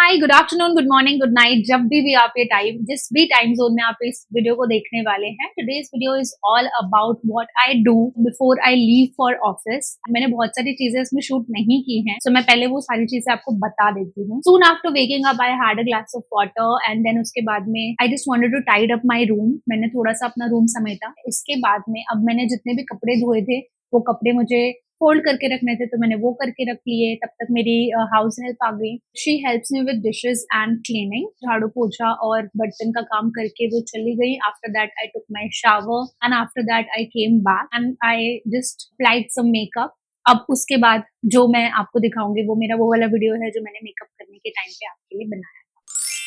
हाय, good afternoon, good morning, good night, जब भी आप ये टाइम जिस भी टाइम जोन में आप इस वीडियो को देखने वाले हैं। Today's video is all about what I do before I leave for office. मैंने बहुत सारी चीजें इसमें शूट नहीं की हैं, सो मैं पहले वो सारी चीजें आपको बता देती हूँ। Soon after waking up I had a glass of water and then उसके बाद में I just wanted to tidy up my room. मैंने थोड़ा सा अपना रूम समेटा। इसके बाद में अब मैंने जितने भी कपड़े धोए थे वो कपड़े मुझे फोल्ड करके रखने थे, तो मैंने वो करके रख लिए। तब तक मेरी हाउस हेल्प आ गई। She helps me with dishes and cleaning. झाड़ू पोछा और बर्तन का काम करके वो चली गई। After that I took my shower and after that I came back and I just applied some makeup. अब उसके बाद जो मैं आपको दिखाऊंगी वो मेरा वो वाला वीडियो है जो मैंने मेकअप करने के टाइम पे आपके लिए बनाया।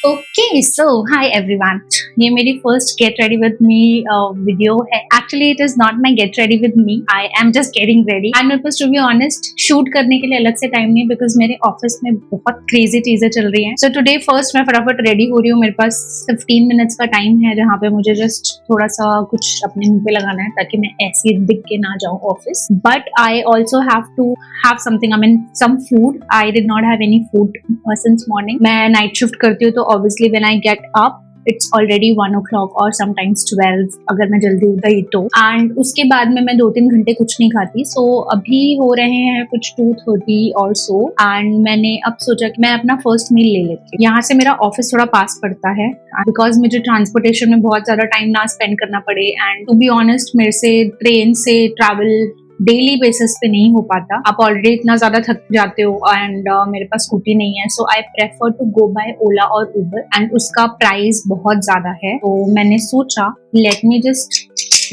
ओके, सो हाय एवरीवन, ये मेरी first get ready with me video है। Actually it is not my get ready with me, I am just getting ready. And मेरे पास टू बी ऑनेस्ट शूट करने के लिए अलग से टाइम नहीं, बिकॉज मेरे ऑफिस में बहुत क्रेजी चीजें चल रही हैं। सो टुडे फर्स्ट मैं फटाफट रेडी हो रही हूँ। मेरे पास 15 मिनट्स का टाइम है जहाँ पे मुझे जस्ट थोड़ा सा कुछ अपने मुंह पे लगाना है ताकि मैं ऐसे दिख के ना जाऊँ office. But I also have to have something, I mean some food. I did not have any food since morning. मैं नाइट शिफ्ट करती हूँ, तो obviously when I get up it's already 1 o'clock or sometimes 12 अगर मैं जल्दी उठ गई तो। एंड उसके बाद में मैं 2-3 घंटे कुछ नहीं खाती। सो अभी हो रहे हैं कुछ 2:30 और सो। एंड मैंने अब सोचा कि मैं अपना फर्स्ट मील ले लेती हूँ। यहाँ से मेरा ऑफिस थोड़ा पास पड़ता है बिकॉज मुझे ट्रांसपोर्टेशन में बहुत ज्यादा टाइम ना स्पेंड करना पड़े। एंड टू बी ऑनेस्ट मेरे से ट्रेन से ट्रैवल डेली बेसिस पे नहीं हो पाता। आप ऑलरेडी इतना ज्यादा थक जाते हो एंड मेरे पास स्कूटी नहीं है, so I prefer to go by Ola और उबर। एंड उसका प्राइस बहुत ज्यादा है, तो मैंने सोचा let me just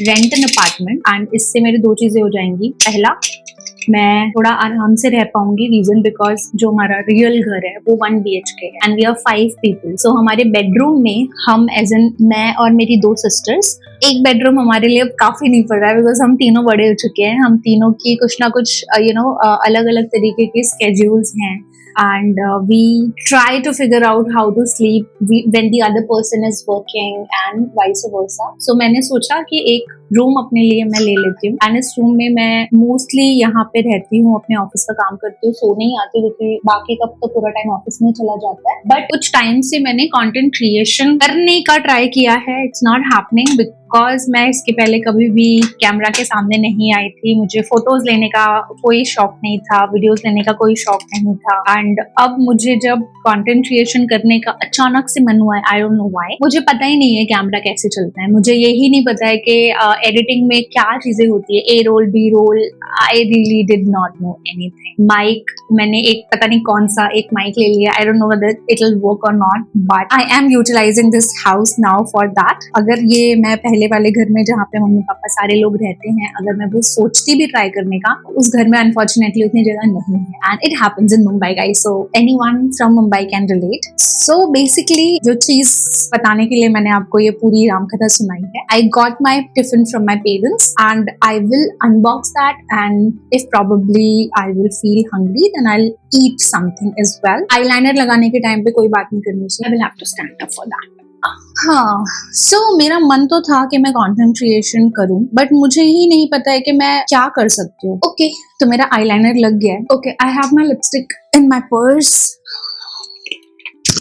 rent an apartment. And इससे मेरी दो चीजें हो जाएंगी। पहला, मैं थोड़ा आराम से रह पाऊंगी, रीजन बिकॉज जो हमारा रियल घर है वो 1 BHK है एंड वी आर 5 पीपल। सो हमारे बेडरूम में हम एज एन मैं और मेरी 2 सिस्टर्स, एक बेडरूम हमारे लिए अब काफी नहीं पड़ रहा है बिकॉज हम तीनों बड़े हो चुके हैं। हम तीनों की कुछ ना कुछ अलग अलग तरीके के स्केड्यूल्स हैं and we try to figure out how to sleep when the other person is working and vice versa. So मैंने सोचा कि एक रूम अपने लिए मैं ले लेती हूँ एंड इस रूम में मैं मोस्टली यहाँ पे रहती हूँ, अपने ऑफिस का काम करती हूँ, सो नहीं आती क्योंकि बाकी का तो पूरा टाइम ऑफिस में चला जाता है। बट कुछ टाइम से मैंने कंटेंट क्रिएशन करने का ट्राई किया है। इट्स नॉट हैपनिंग बिकॉज मैं इसके पहले कभी भी कैमरा के सामने नहीं आई थी। मुझे फोटोज लेने का कोई शौक नहीं था, वीडियोज लेने का कोई शौक नहीं था। एंड अब मुझे जब कंटेंट क्रिएशन करने का अचानक से मन हुआ है, आई डोंट नो व्हाई। मुझे पता ही नहीं है कैमरा कैसे चलता है, मुझे यही नहीं पता है कि एडिटिंग में क्या चीजें होती है, A roll, B roll. I really did not know anything. Mic मैंने एक पता नहीं कौन सा एक माइक ले लिया, I don't know whether it will work और not, but I am utilizing this house now for that. अगर ये मैं पहले वाले घर में जहाँ पे मम्मी पापा सारे लोग रहते हैं, अगर मैं वो सोचती भी ट्राई करने का, उस घर में अनफॉर्चुनेटली उतनी जगह नहीं है and it happens in Mumbai guys, so anyone from Mumbai can relate. So basically जो चीज बताने के लिए मैंने आपको ये पूरी रामकथा सुनाई है, I got my tiffin from my parents and I will unbox that and if probably I will feel hungry then I will eat something as well. Eyeliner लगाने के टाइम पे कोई बात नहीं करनी चाहिए, I will have to stand up for that. हाँ, so मेरा मन तो था कि मैं कंटेंट क्रिएशन करूं, बट मुझे ही नहीं पता है कि मैं क्या कर सकती हूँ। ओके, तो मेरा आईलाइनर लग गया है। Okay, I have my lipstick in my purse.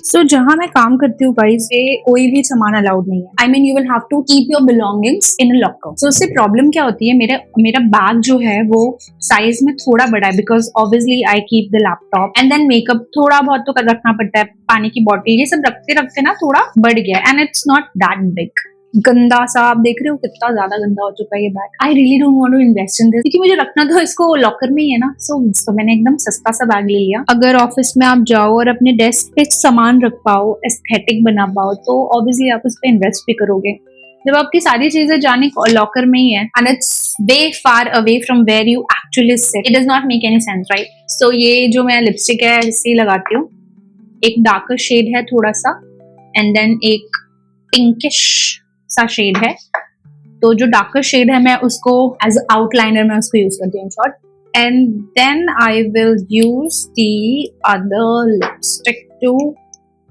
So जहाँ मैं काम करती हूँ गाइस, ये कोई भी सामान अलाउड नहीं है। I mean you will have to keep your belongings in a locker. So उससे प्रॉब्लम क्या होती है, मेरा बैग जो है वो साइज में थोड़ा बड़ा है because obviously I keep the laptop and then makeup थोड़ा बहुत तो रखना पड़ता है, पानी की बॉटल, ये सब रखते रखते ना थोड़ा बढ़ गया and it's not that big. गंदा सा, आप देख रहे हो कितना ज्यादा गंदा हो चुका है ये bag. I really don't want to invest in this क्योंकि मुझे रखना तो इसको लॉकर में ही है ना। सो मैंने एकदम सस्ता सा बैग ले लिया। अगर ऑफिस में आप जाओ और अपने डेस्क पे सामान रख पाओ, एस्थेटिक बना पाओ, तो ऑब्वियसली आप उस पर इन्वेस्ट भी करोगे। जब आपकी सारी चीजें जाने लॉकर में ही है and it's way far away from where you actually sit, it does not make any sense, right? So ये जो मैं लिपस्टिक है इससे लगाती हूँ। एक डार्कर शेड है थोड़ा सा एंड देन एक पिंकिश सा शेड है। तो जो डार्कर शेड है मैं उसको एज आउटलाइनर में उसको यूज करती हूँ short. And then I will use the other lipstick to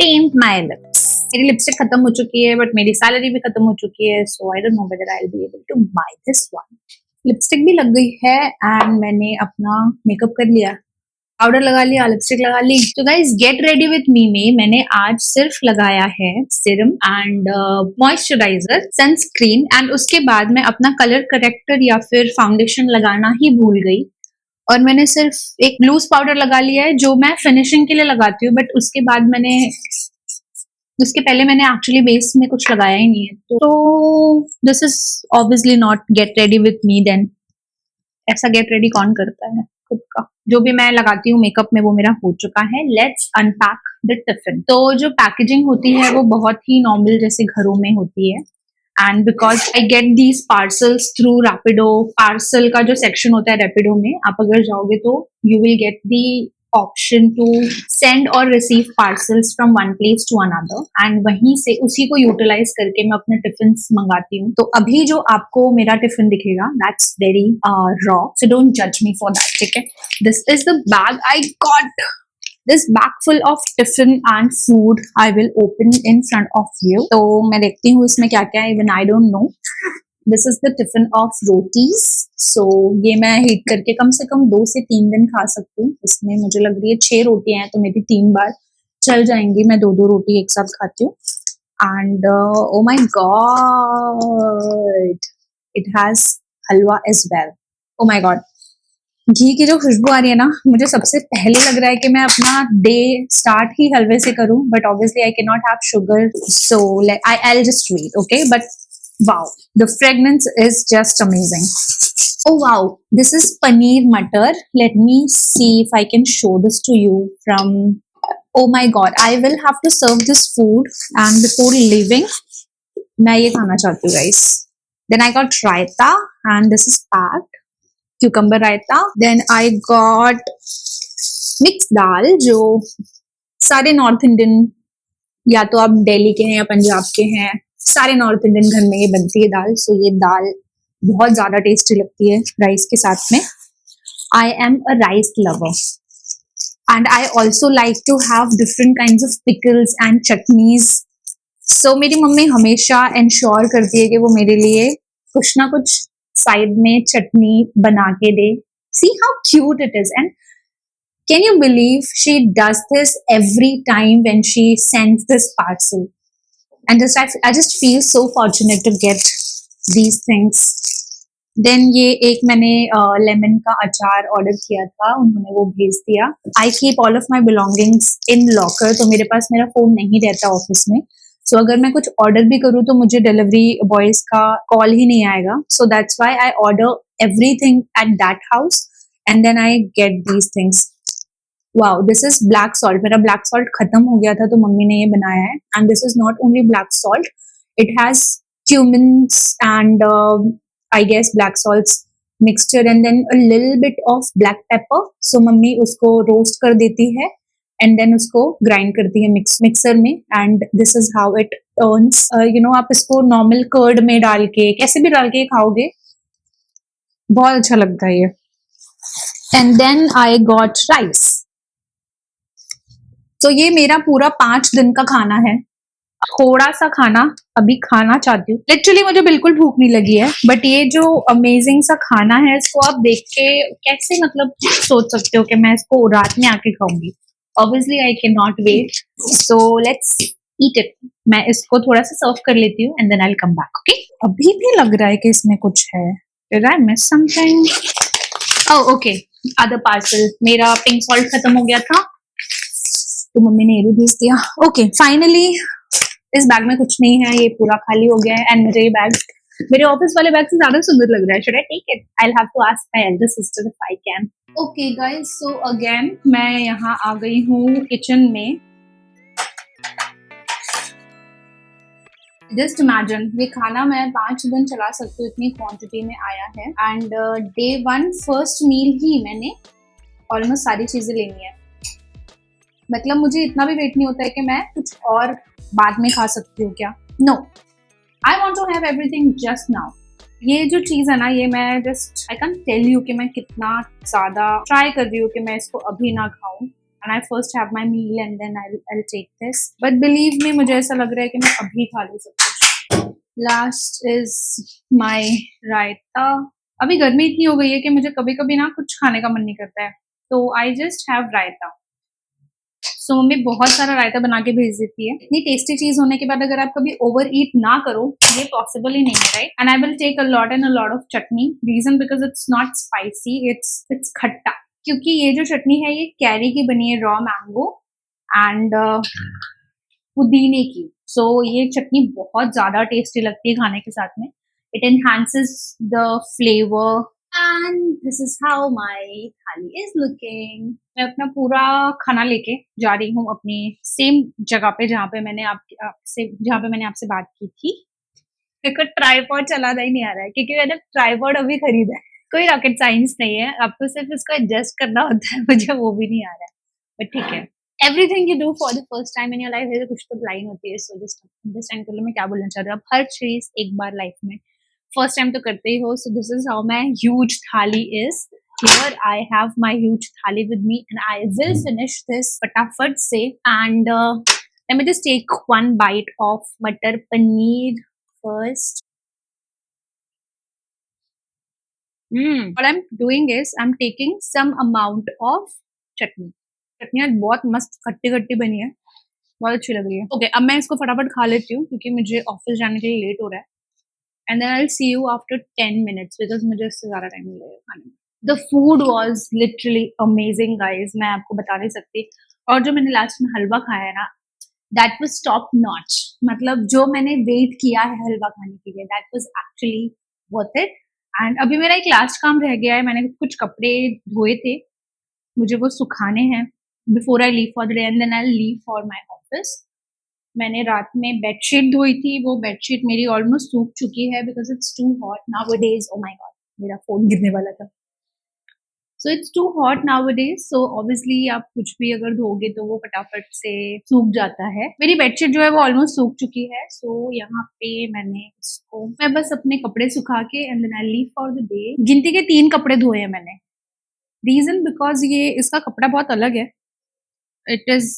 paint my lips. मेरी लिपस्टिक खत्म हो चुकी है बट मेरी सैलरी भी खत्म हो चुकी है, so I don't know whether I will be able to buy this one. Lipstick भी लग गई है एंड मैंने अपना मेकअप कर लिया। पाउडर लगा लिया, लिपस्टिक लगा ली। तो गाइज गेट रेडी विथ मी में मैंने आज सिर्फ लगाया है serum and moisturiser, sunscreen, and उसके बाद मैं अपना कलर करेक्टर या फिर फाउंडेशन लगाना ही भूल गई और मैंने सिर्फ एक लूज पाउडर लगा लिया है जो मैं फिनिशिंग के लिए लगाती हूँ, बट उसके पहले मैंने एक्चुअली बेस में कुछ लगाया ही नहीं है। तो this is obviously not get ready with me then. ऐसा गेट रेडी कौन करता है खुद का? जो भी मैं लगाती हूँ मेकअप में वो मेरा हो चुका है। Let's unpack the tiffin. तो जो पैकेजिंग होती है वो बहुत ही नॉर्मल जैसे घरों में होती है, and because I get these parcels through Rapido. Parcel का जो सेक्शन होता है रैपिडो में, आप अगर जाओगे तो you will get the option to send और receive parcels from one place to another, and वहीं से उसी को यूटिलाइज करके मैं अपने टिफिन मंगाती हूँ। तो अभी जो आपको मेरा टिफिन दिखेगा that's very raw, so don't जज मी फॉर दैट, ठीक है। This is the bag I got, this bag full of tiffin and food I will open in front of you. तो मैं देखती हूँ इसमें क्या क्या है, even I don't know. This is the tiffin of rotis. So ये मैं हीट करके कम से कम 2 से 3 दिन खा सकती हूँ। इसमें मुझे लग रही है 6 रोटियां हैं तो मेरी 3 बार चल जाएंगी। मैं 2-2 रोटी एक साथ खाती हूँ। And oh my god, it has halwa as well. Oh my god. घी की जो खुशबू आ रही है ना, मुझे सबसे पहले लग रहा है कि मैं अपना डे स्टार्ट ही हलवे से करूं, but obviously I can not have sugar, so I'll just wait, okay? But wow, the fragrance is just amazing. Oh wow, this is paneer matar. Let me see if I can show this to you from. Oh my god, I will have to serve this food, and before leaving मैं ये खाना चाहती हूँ guys. Then I got raita and this is packed. Cucumber raita. Then I got mix dal, जो सारे north Indian, या तो आप दिल्ली के हैं या पंजाब के हैं, सारे नॉर्थ इंडियन घर में ये बनती है दाल। सो ये दाल बहुत ज्यादा टेस्टी लगती है राइस के साथ में। I am a rice lover and I also like to have different kinds of pickles and chutneys. So मेरी मम्मी हमेशा इंश्योर करती है कि वो मेरे लिए कुछ ना कुछ साइड में चटनी बना के दे। See how cute it is, and can you believe she does this every time when she sends this parcel? And I just feel so fortunate to get these things. Then ये एक मैंने lemon का अचार order किया था, उन्होंने वो भेज दिया। I keep all of my belongings in locker, तो मेरे पास मेरा फोन नहीं रहता ऑफिस में। सो अगर मैं कुछ ऑर्डर भी करूँ तो मुझे डिलीवरी बॉयज का कॉल ही नहीं आएगा। So that's why I order everything at that house and then I get these things. Wow, this is black salt. मेरा ब्लैक सॉल्ट खत्म हो गया था तो मम्मी ने ये बनाया है, and this is not only black salt, it has cumins and I guess black salts mixture and then a little bit of black pepper. So mummy उसको रोस्ट कर देती है एंड देन उसको ग्राइंड करती है मिक्सर में, and this is how it turns. You know, आप इसको नॉर्मल कर्ड में डाल के कैसे भी डाल के खाओगे, बहुत अच्छा लगता है ये। And then I got rice. तो ये मेरा पूरा 5 दिन का खाना है। थोड़ा सा खाना अभी खाना चाहती हूँ, लिटरली मुझे बिल्कुल भूख नहीं लगी है, बट ये जो अमेजिंग सा खाना है इसको आप देख के कैसे मतलब सोच सकते हो कि मैं इसको रात में आके खाऊंगी। Obviously I cannot wait, so let's eat it. मैं इसको थोड़ा सा सर्व कर लेती हूँ and then I'll come back, okay? अभी भी लग रहा है कि इसमें कुछ है। Did I miss something? Oh, okay. Other parcel. मेरा पिंक सॉल्ट खत्म हो गया था तो मम्मी ने ये भी भेज दिया। Okay, finally इस बैग में कुछ नहीं है, ये पूरा खाली हो गया है, एंड मुझे ये बैग मेरे ऑफिस वाले बैग से ज्यादा सुंदर लग रहा है। Should I take it? I'll have to ask my elder sister if I can. Okay guys, so again मैं यहाँ आ गई हूँ किचन में। Just imagine, ये खाना मैं 5 दिन चला सकती हूँ, इतनी क्वांटिटी में आया है, एंड डे 1 फर्स्ट मील ही मैंने ऑलमोस्ट सारी चीजें लेनी है। मतलब मुझे इतना भी वेट नहीं होता है कि मैं कुछ और बाद में खा सकती हूँ क्या। No, I want to have everything just now. ये जो चीज है ना, ये मैं just I can tell you कि मैं कितना ज्यादा ट्राई कर रही हूँ कि मैं इसको अभी ना खाऊं, and I first have my meal and then I take this. But believe me, मुझे ऐसा लग रहा है कि मैं अभी खा लूँ सब कुछ। लास्ट इज माय रायता। अभी गर्मी इतनी हो गई है कि मुझे कभी कभी ना कुछ खाने का मन नहीं करता है, तो I just have raita. So mummy बहुत सारा रायता बना के भेज देती है। इतनी टेस्टी चीज होने के बाद अगर आप कभी ओवर ईट ना करो, ये पॉसिबल ही नहीं है, right? And I will take a lot and a lot of chutney. Reason because it's not spicy, it's खट्टा। क्योंकि ये जो चटनी है ये कैरी की बनी है, रॉ मैंगो एंड पुदीने की। सो ये चटनी बहुत ज्यादा टेस्टी लगती है खाने के साथ में। It enhances the flavour and this is how my थाली इज लुकिंग। मैं अपना पूरा खाना लेके जा रही हूँ अपनी सेम जगह पे जहाँ पे मैंने आपसे बात की थी। मेरे को ट्राइपॉड चलाना ही नहीं आ रहा है क्योंकि मैंने ट्राइपॉड अभी खरीदा है। कोई रॉकेट साइंस नहीं है, आपको सिर्फ इसको एडजस्ट करना होता है, मुझे वो भी नहीं आ रहा है, बट ठीक है। Everything you do for the first time in your life, ऐसे कुछ तो लाइन होती है। सो जस्ट अंडरस्टैंड कर लो मैं क्या बोलना चाह रही हूँ। आप हर चीज एक बार लाइफ में फर्स्ट टाइम तो करते ही हो। So this is how my huge थाली is. Here I have my huge thali with me and I will finish this फटाफट से। And let me just take one bite of matar paneer first. What I'm doing is I'm taking some amount of chutney. चटनी आज बहुत मस्त खट्टी खट्टी बनी है, बहुत अच्छी लग रही है। ओके, अब मैं इसको फटाफट खा लेती हूँ क्योंकि मुझे ऑफिस जाने के लिए लेट हो रहा है। And then I will see you after 10 minutes because मुझे इससे ज्यादा टाइम नहीं लगेगा खाने में। The food was literally amazing guys, मैं आपको बता नहीं सकती। और जो मैंने लास्ट में हलवा खाया है ना, दैट वॉज टॉप नॉच। मतलब जो मैंने वेट किया है हलवा खाने के लिए, that was actually worth it. And अभी मेरा एक लास्ट काम रह गया है, मैंने कुछ कपड़े धोए थे, मुझे वो सुखाने हैं before I leave for the day and then I leave for my office. मैंने रात में बेडशीट धोई थी, वो बेडशीट मेरी ऑलमोस्ट सूख चुकी है because it's too hot nowadays. Oh my god, मेरा फोन गिरने वाला था। So it's too hot nowadays, so obviously आप कुछ भी अगर धोगे तो वो फटाफट से सूख जाता है। मेरी बेडशीट जो है वो ऑलमोस्ट सूख चुकी है। सो यहाँ पे मैं बस अपने कपड़े सुखा के and then I leave for the day. गिनती के 3 कपड़े धोए हैं मैंने। रीजन बिकॉज ये इसका कपड़ा बहुत अलग है। It is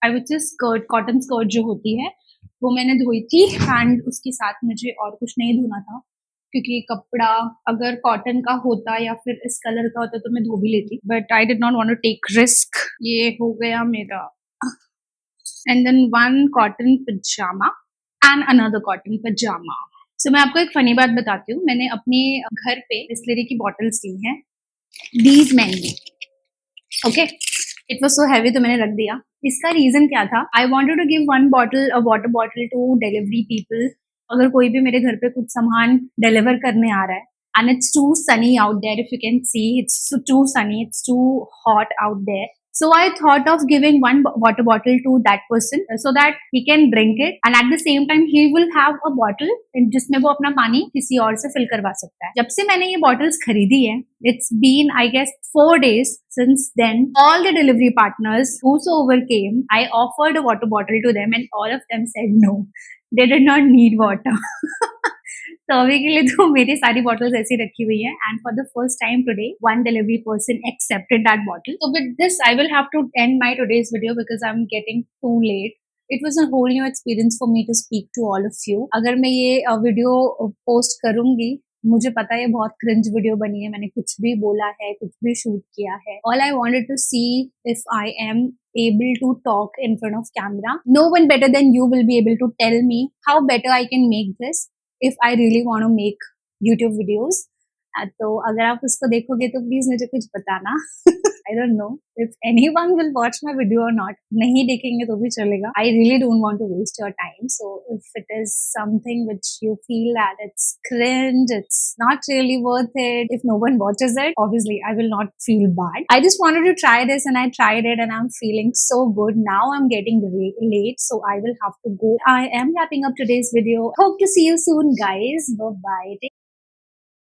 I would say skirt, cotton skirt जो होती है वो मैंने धोई थी एंड उसके साथ मुझे और कुछ नहीं धोना था क्योंकि कपड़ा अगर कॉटन का होता या फिर इस कलर का होता तो मैं धो भी लेती, but I did not want to take risk. ये हो गया मेरा। And then one cotton pyjama and another cotton pyjama. So मैं आपको एक फनी बात बताती हूँ। मैंने अपने घर पे बिस्लेरी की बॉटल्स ली हैं, these Maggi. Okay, it was so heavy तो मैंने रख दिया। इसका रीजन क्या था, I wanted to give one bottle a water bottle to delivery people. अगर कोई भी मेरे घर पे कुछ सामान डिलीवर करने आ रहा है and it's too sunny out there, if you can see it's too sunny, it's too hot out there. So I thought of giving one water bottle to that person so that he can drink it and at the same time he will have a bottle जिसमें वो अपना पानी किसी और से fill करवा सकता है। जब से मैंने ये बॉटल्स खरीदी है, it's been I guess 4 days since then, all the delivery partners whosoever came, I offered a water bottle to them and all of them said no, they did not need water. तो अभी के लिए तो मेरी सारी bottles ऐसी रखी हुई है and for the first time today one delivery person accepted that bottle. So with this I will have to end my today's video because I'm getting too late. It was a whole new experience for me to speak to all of you. अगर मैं ये video post करूंगी, मुझे पता है ये बहुत cringe video बनी है, मैंने कुछ भी बोला है, कुछ भी शूट किया है। All I wanted to see if I am able to talk in front of camera. No one better than you will be able to tell me how better I can make this if I really want to make YouTube videos. तो अगर आप उसको देखोगे तो please मुझे कुछ बताना। I don't know if anyone will watch my video or not. नहीं देखेंगे तो भी चलेगा। I really don't want to waste your time. So if it is something which you feel that it's cringe, it's not really worth it, if no one watches it, obviously I will not feel bad. I just wanted to try this and I tried it and I'm feeling so good. Now I'm getting late, so I will have to go. I am wrapping up today's video. Hope to see you soon, guys. Bye-bye.